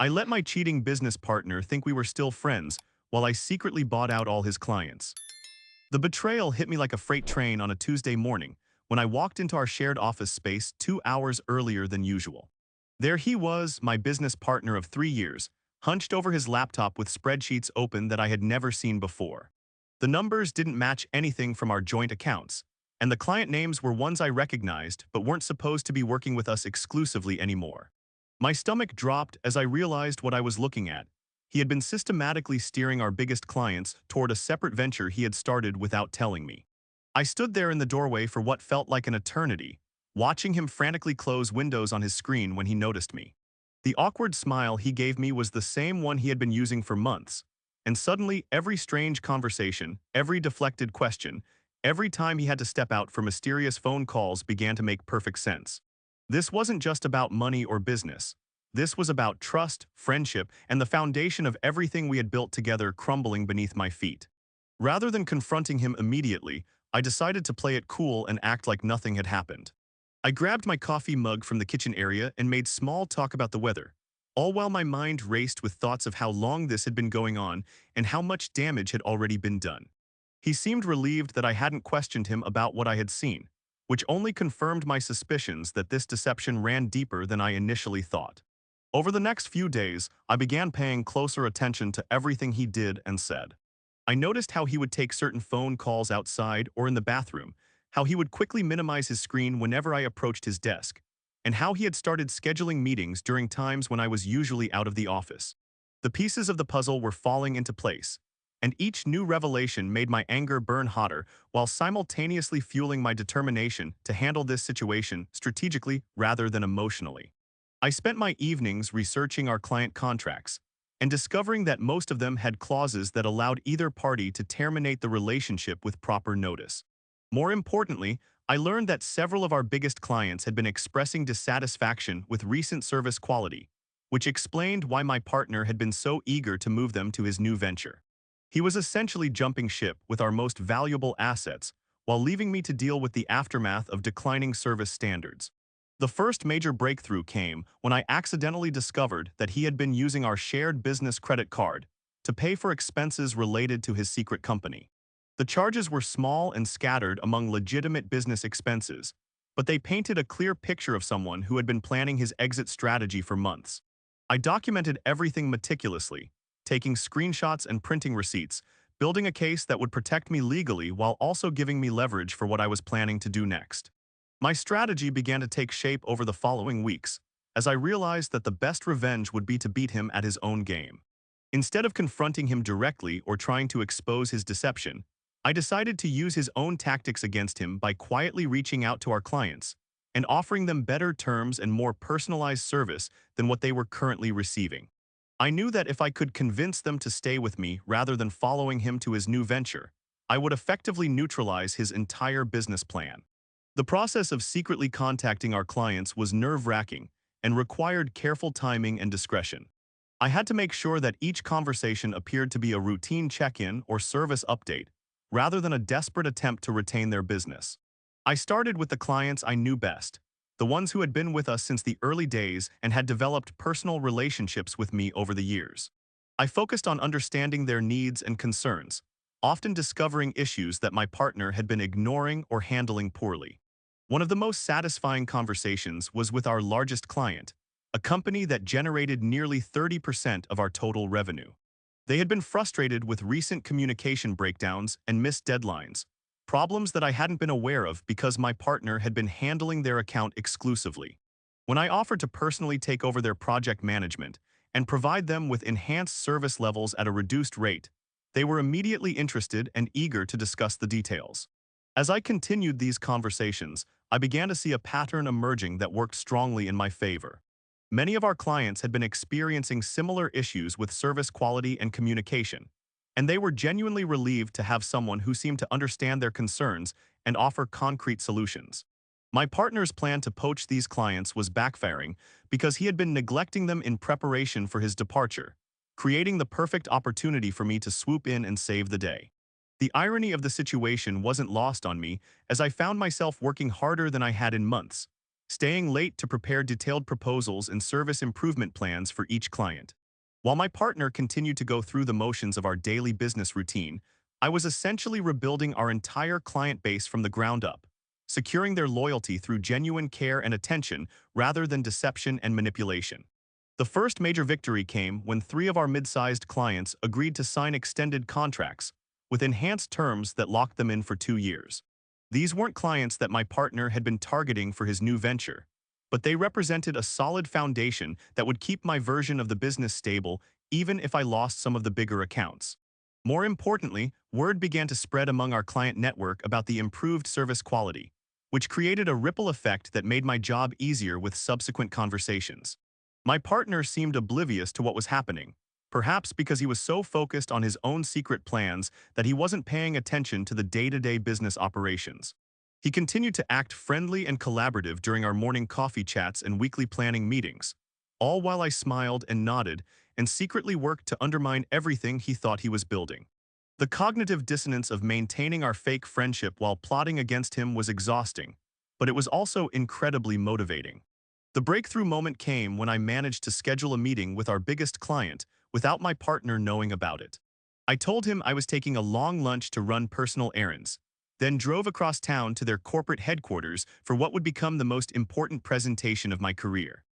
I let my cheating business partner think we were still friends while I secretly bought out all his clients. The betrayal hit me like a freight train on a Tuesday morning when I walked into our shared office space 2 hours earlier than usual. There he was, my business partner of 3 years, hunched over his laptop with spreadsheets open that I had never seen before. The numbers didn't match anything from our joint accounts, and the client names were ones I recognized but weren't supposed to be working with us exclusively anymore. My stomach dropped as I realized what I was looking at. He had been systematically steering our biggest clients toward a separate venture he had started without telling me. I stood there in the doorway for what felt like an eternity, watching him frantically close windows on his screen when he noticed me. The awkward smile he gave me was the same one he had been using for months, and suddenly every strange conversation, every deflected question, every time he had to step out for mysterious phone calls began to make perfect sense. This wasn't just about money or business. This was about trust, friendship, and the foundation of everything we had built together crumbling beneath my feet. Rather than confronting him immediately, I decided to play it cool and act like nothing had happened. I grabbed my coffee mug from the kitchen area and made small talk about the weather, all while my mind raced with thoughts of how long this had been going on and how much damage had already been done. He seemed relieved that I hadn't questioned him about what I had seen, which only confirmed my suspicions that this deception ran deeper than I initially thought. Over the next few days, I began paying closer attention to everything he did and said. I noticed how he would take certain phone calls outside or in the bathroom, how he would quickly minimize his screen whenever I approached his desk, and how he had started scheduling meetings during times when I was usually out of the office. The pieces of the puzzle were falling into place, and each new revelation made my anger burn hotter while simultaneously fueling my determination to handle this situation strategically rather than emotionally. I spent my evenings researching our client contracts and discovering that most of them had clauses that allowed either party to terminate the relationship with proper notice. More importantly, I learned that several of our biggest clients had been expressing dissatisfaction with recent service quality, which explained why my partner had been so eager to move them to his new venture. He was essentially jumping ship with our most valuable assets while leaving me to deal with the aftermath of declining service standards. The first major breakthrough came when I accidentally discovered that he had been using our shared business credit card to pay for expenses related to his secret company. The charges were small and scattered among legitimate business expenses, but they painted a clear picture of someone who had been planning his exit strategy for months. I documented everything meticulously, taking screenshots and printing receipts, building a case that would protect me legally while also giving me leverage for what I was planning to do next. My strategy began to take shape over the following weeks, as I realized that the best revenge would be to beat him at his own game. Instead of confronting him directly or trying to expose his deception, I decided to use his own tactics against him by quietly reaching out to our clients and offering them better terms and more personalized service than what they were currently receiving. I knew that if I could convince them to stay with me rather than following him to his new venture, I would effectively neutralize his entire business plan. The process of secretly contacting our clients was nerve-wracking and required careful timing and discretion. I had to make sure that each conversation appeared to be a routine check-in or service update, rather than a desperate attempt to retain their business. I started with the clients I knew best, the ones who had been with us since the early days and had developed personal relationships with me over the years. I focused on understanding their needs and concerns, often discovering issues that my partner had been ignoring or handling poorly. One of the most satisfying conversations was with our largest client, a company that generated nearly 30% of our total revenue. They had been frustrated with recent communication breakdowns and missed deadlines, problems that I hadn't been aware of because my partner had been handling their account exclusively. When I offered to personally take over their project management and provide them with enhanced service levels at a reduced rate, they were immediately interested and eager to discuss the details. As I continued these conversations, I began to see a pattern emerging that worked strongly in my favor. Many of our clients had been experiencing similar issues with service quality and communication, and they were genuinely relieved to have someone who seemed to understand their concerns and offer concrete solutions. My partner's plan to poach these clients was backfiring because he had been neglecting them in preparation for his departure, creating the perfect opportunity for me to swoop in and save the day. The irony of the situation wasn't lost on me as I found myself working harder than I had in months, staying late to prepare detailed proposals and service improvement plans for each client. While my partner continued to go through the motions of our daily business routine, I was essentially rebuilding our entire client base from the ground up, securing their loyalty through genuine care and attention rather than deception and manipulation. The first major victory came when 3 of our mid-sized clients agreed to sign extended contracts with enhanced terms that locked them in for 2 years. These weren't clients that my partner had been targeting for his new venture, but they represented a solid foundation that would keep my version of the business stable even if I lost some of the bigger accounts. More importantly, word began to spread among our client network about the improved service quality, which created a ripple effect that made my job easier with subsequent conversations. My partner seemed oblivious to what was happening, perhaps because he was so focused on his own secret plans that he wasn't paying attention to the day-to-day business operations. He continued to act friendly and collaborative during our morning coffee chats and weekly planning meetings, all while I smiled and nodded and secretly worked to undermine everything he thought he was building. The cognitive dissonance of maintaining our fake friendship while plotting against him was exhausting, but it was also incredibly motivating. The breakthrough moment came when I managed to schedule a meeting with our biggest client without my partner knowing about it. I told him I was taking a long lunch to run personal errands, then drove across town to their corporate headquarters for what would become the most important presentation of my career.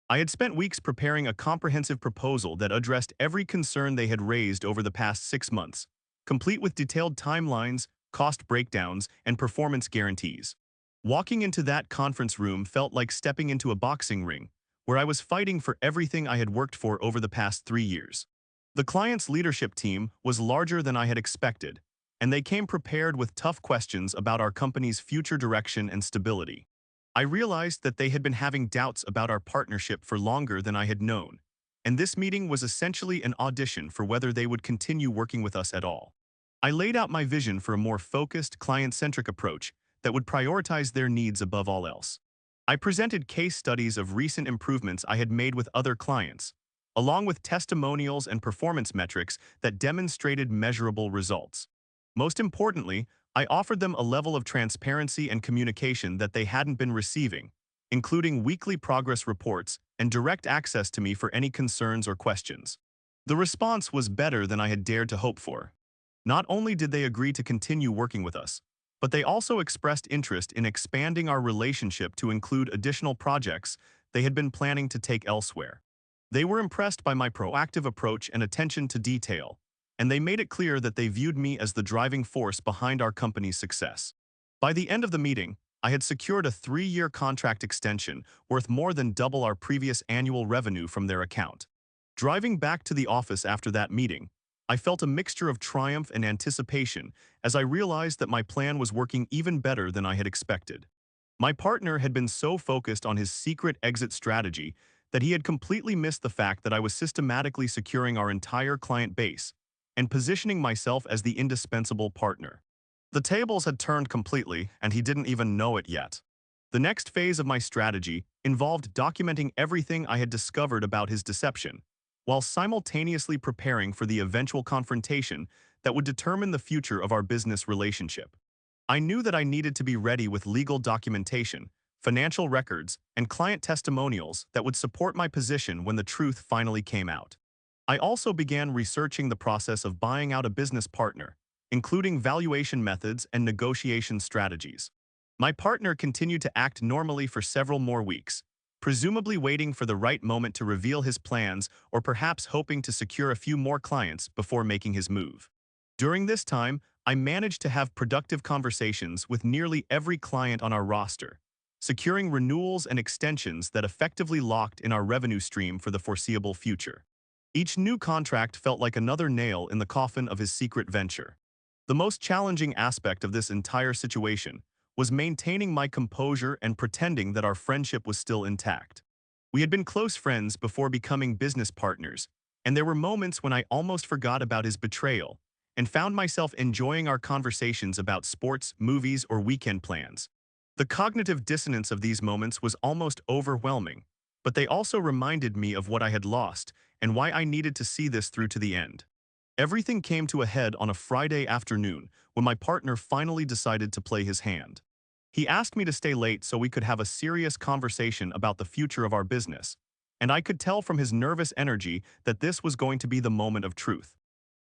I had spent weeks preparing a comprehensive proposal that addressed every concern they had raised over the past 6 months, complete with detailed timelines, cost breakdowns, and performance guarantees. Walking into that conference room felt like stepping into a boxing ring, where I was fighting for everything I had worked for over the past 3 years. The client's leadership team was larger than I had expected, and they came prepared with tough questions about our company's future direction and stability. I realized that they had been having doubts about our partnership for longer than I had known, and this meeting was essentially an audition for whether they would continue working with us at all. I laid out my vision for a more focused, client-centric approach that would prioritize their needs above all else. I presented case studies of recent improvements I had made with other clients, along with testimonials and performance metrics that demonstrated measurable results. Most importantly, I offered them a level of transparency and communication that they hadn't been receiving, including weekly progress reports and direct access to me for any concerns or questions. The response was better than I had dared to hope for. Not only did they agree to continue working with us, but they also expressed interest in expanding our relationship to include additional projects they had been planning to take elsewhere. They were impressed by my proactive approach and attention to detail, and they made it clear that they viewed me as the driving force behind our company's success. By the end of the meeting, I had secured a 3-year contract extension worth more than double our previous annual revenue from their account. Driving back to the office after that meeting, I felt a mixture of triumph and anticipation as I realized that my plan was working even better than I had expected. My partner had been so focused on his secret exit strategy that he had completely missed the fact that I was systematically securing our entire client base and positioning myself as the indispensable partner. The tables had turned completely, and he didn't even know it yet. The next phase of my strategy involved documenting everything I had discovered about his deception, while simultaneously preparing for the eventual confrontation that would determine the future of our business relationship. I knew that I needed to be ready with legal documentation, financial records, and client testimonials that would support my position when the truth finally came out. I also began researching the process of buying out a business partner, including valuation methods and negotiation strategies. My partner continued to act normally for several more weeks, presumably waiting for the right moment to reveal his plans or perhaps hoping to secure a few more clients before making his move. During this time, I managed to have productive conversations with nearly every client on our roster, securing renewals and extensions that effectively locked in our revenue stream for the foreseeable future. Each new contract felt like another nail in the coffin of his secret venture. The most challenging aspect of this entire situation was maintaining my composure and pretending that our friendship was still intact. We had been close friends before becoming business partners, and there were moments when I almost forgot about his betrayal and found myself enjoying our conversations about sports, movies, or weekend plans. The cognitive dissonance of these moments was almost overwhelming, but they also reminded me of what I had lost and why I needed to see this through to the end. Everything came to a head on a Friday afternoon when my partner finally decided to play his hand. He asked me to stay late so we could have a serious conversation about the future of our business, and I could tell from his nervous energy that this was going to be the moment of truth.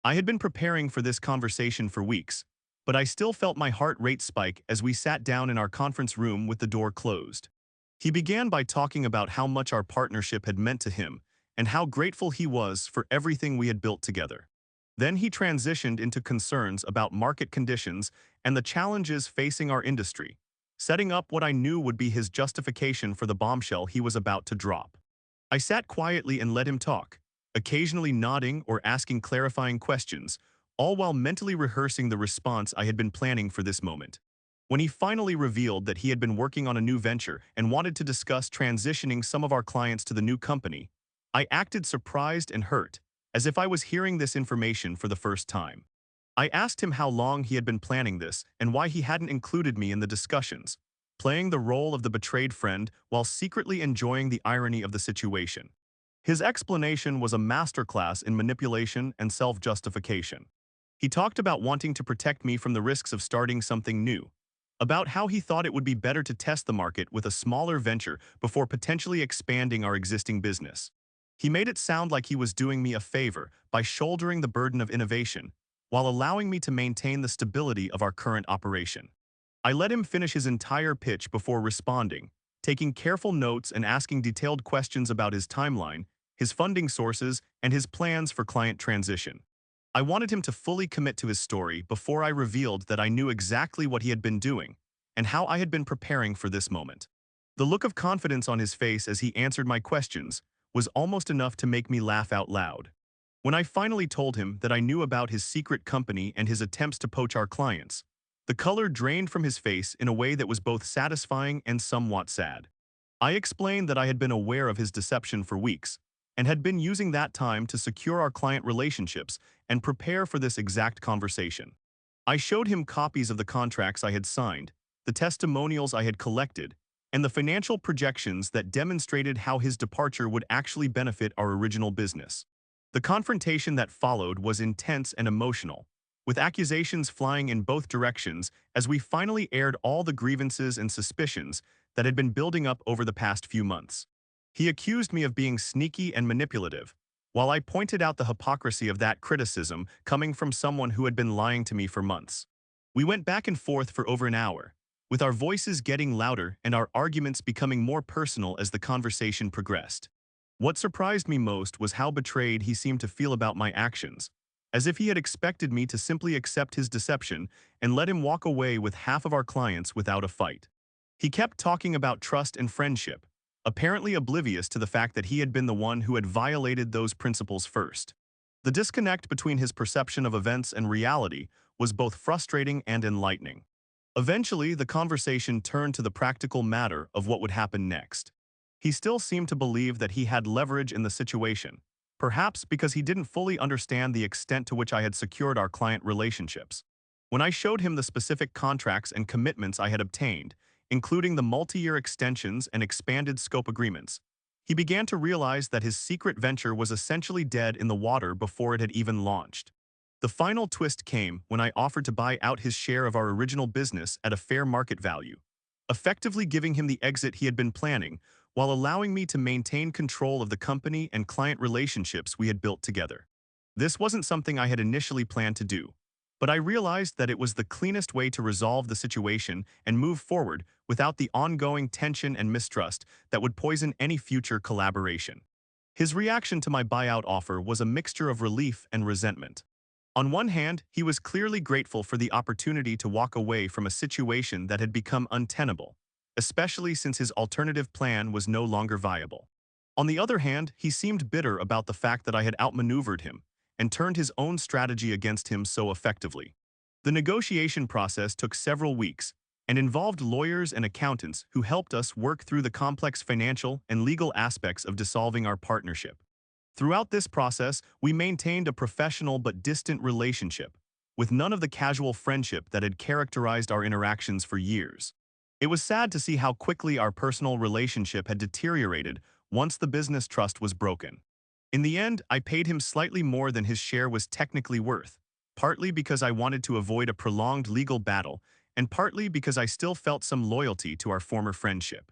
I had been preparing for this conversation for weeks, but I still felt my heart rate spike as we sat down in our conference room with the door closed. He began by talking about how much our partnership had meant to him and how grateful he was for everything we had built together. Then he transitioned into concerns about market conditions and the challenges facing our industry, setting up what I knew would be his justification for the bombshell he was about to drop. I sat quietly and let him talk, occasionally nodding or asking clarifying questions, all while mentally rehearsing the response I had been planning for this moment. When he finally revealed that he had been working on a new venture and wanted to discuss transitioning some of our clients to the new company, I acted surprised and hurt, as if I was hearing this information for the first time. I asked him how long he had been planning this and why he hadn't included me in the discussions, playing the role of the betrayed friend while secretly enjoying the irony of the situation. His explanation was a masterclass in manipulation and self-justification. He talked about wanting to protect me from the risks of starting something new, about how he thought it would be better to test the market with a smaller venture before potentially expanding our existing business. He made it sound like he was doing me a favor by shouldering the burden of innovation, while allowing me to maintain the stability of our current operation. I let him finish his entire pitch before responding, taking careful notes and asking detailed questions about his timeline, his funding sources, and his plans for client transition. I wanted him to fully commit to his story before I revealed that I knew exactly what he had been doing and how I had been preparing for this moment. The look of confidence on his face as he answered my questions was almost enough to make me laugh out loud. When I finally told him that I knew about his secret company and his attempts to poach our clients, the color drained from his face in a way that was both satisfying and somewhat sad. I explained that I had been aware of his deception for weeks and had been using that time to secure our client relationships and prepare for this exact conversation. I showed him copies of the contracts I had signed, the testimonials I had collected, and the financial projections that demonstrated how his departure would actually benefit our original business. The confrontation that followed was intense and emotional, with accusations flying in both directions as we finally aired all the grievances and suspicions that had been building up over the past few months. He accused me of being sneaky and manipulative, while I pointed out the hypocrisy of that criticism coming from someone who had been lying to me for months. We went back and forth for over an hour, with our voices getting louder and our arguments becoming more personal as the conversation progressed. What surprised me most was how betrayed he seemed to feel about my actions, as if he had expected me to simply accept his deception and let him walk away with half of our clients without a fight. He kept talking about trust and friendship, apparently oblivious to the fact that he had been the one who had violated those principles first. The disconnect between his perception of events and reality was both frustrating and enlightening. Eventually, the conversation turned to the practical matter of what would happen next. He still seemed to believe that he had leverage in the situation, perhaps because he didn't fully understand the extent to which I had secured our client relationships. When I showed him the specific contracts and commitments I had obtained, including the multi-year extensions and expanded scope agreements, he began to realize that his secret venture was essentially dead in the water before it had even launched. The final twist came when I offered to buy out his share of our original business at a fair market value, effectively giving him the exit he had been planning while allowing me to maintain control of the company and client relationships we had built together. This wasn't something I had initially planned to do, but I realized that it was the cleanest way to resolve the situation and move forward without the ongoing tension and mistrust that would poison any future collaboration. His reaction to my buyout offer was a mixture of relief and resentment. On one hand, he was clearly grateful for the opportunity to walk away from a situation that had become untenable, especially since his alternative plan was no longer viable. On the other hand, he seemed bitter about the fact that I had outmaneuvered him and turned his own strategy against him so effectively. The negotiation process took several weeks and involved lawyers and accountants who helped us work through the complex financial and legal aspects of dissolving our partnership. Throughout this process, we maintained a professional but distant relationship, with none of the casual friendship that had characterized our interactions for years. It was sad to see how quickly our personal relationship had deteriorated once the business trust was broken. In the end, I paid him slightly more than his share was technically worth, partly because I wanted to avoid a prolonged legal battle and partly because I still felt some loyalty to our former friendship.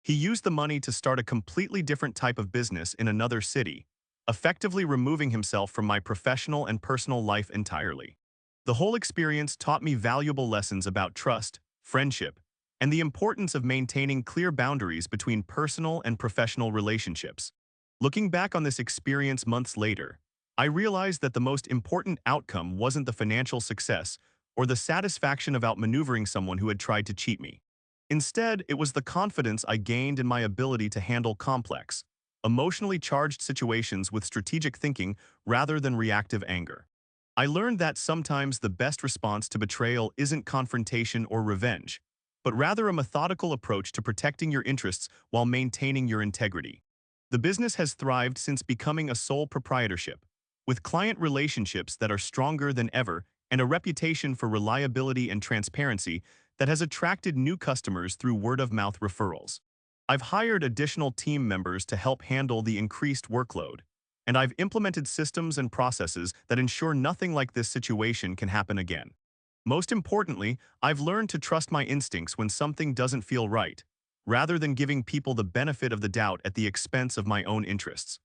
He used the money to start a completely different type of business in another city, effectively removing himself from my professional and personal life entirely. The whole experience taught me valuable lessons about trust, friendship, and the importance of maintaining clear boundaries between personal and professional relationships. Looking back on this experience months later, I realized that the most important outcome wasn't the financial success or the satisfaction of outmaneuvering someone who had tried to cheat me. Instead, it was the confidence I gained in my ability to handle complex, emotionally charged situations with strategic thinking rather than reactive anger. I learned that sometimes the best response to betrayal isn't confrontation or revenge, but rather a methodical approach to protecting your interests while maintaining your integrity. The business has thrived since becoming a sole proprietorship, with client relationships that are stronger than ever and a reputation for reliability and transparency that has attracted new customers through word-of-mouth referrals. I've hired additional team members to help handle the increased workload, and I've implemented systems and processes that ensure nothing like this situation can happen again. Most importantly, I've learned to trust my instincts when something doesn't feel right, rather than giving people the benefit of the doubt at the expense of my own interests.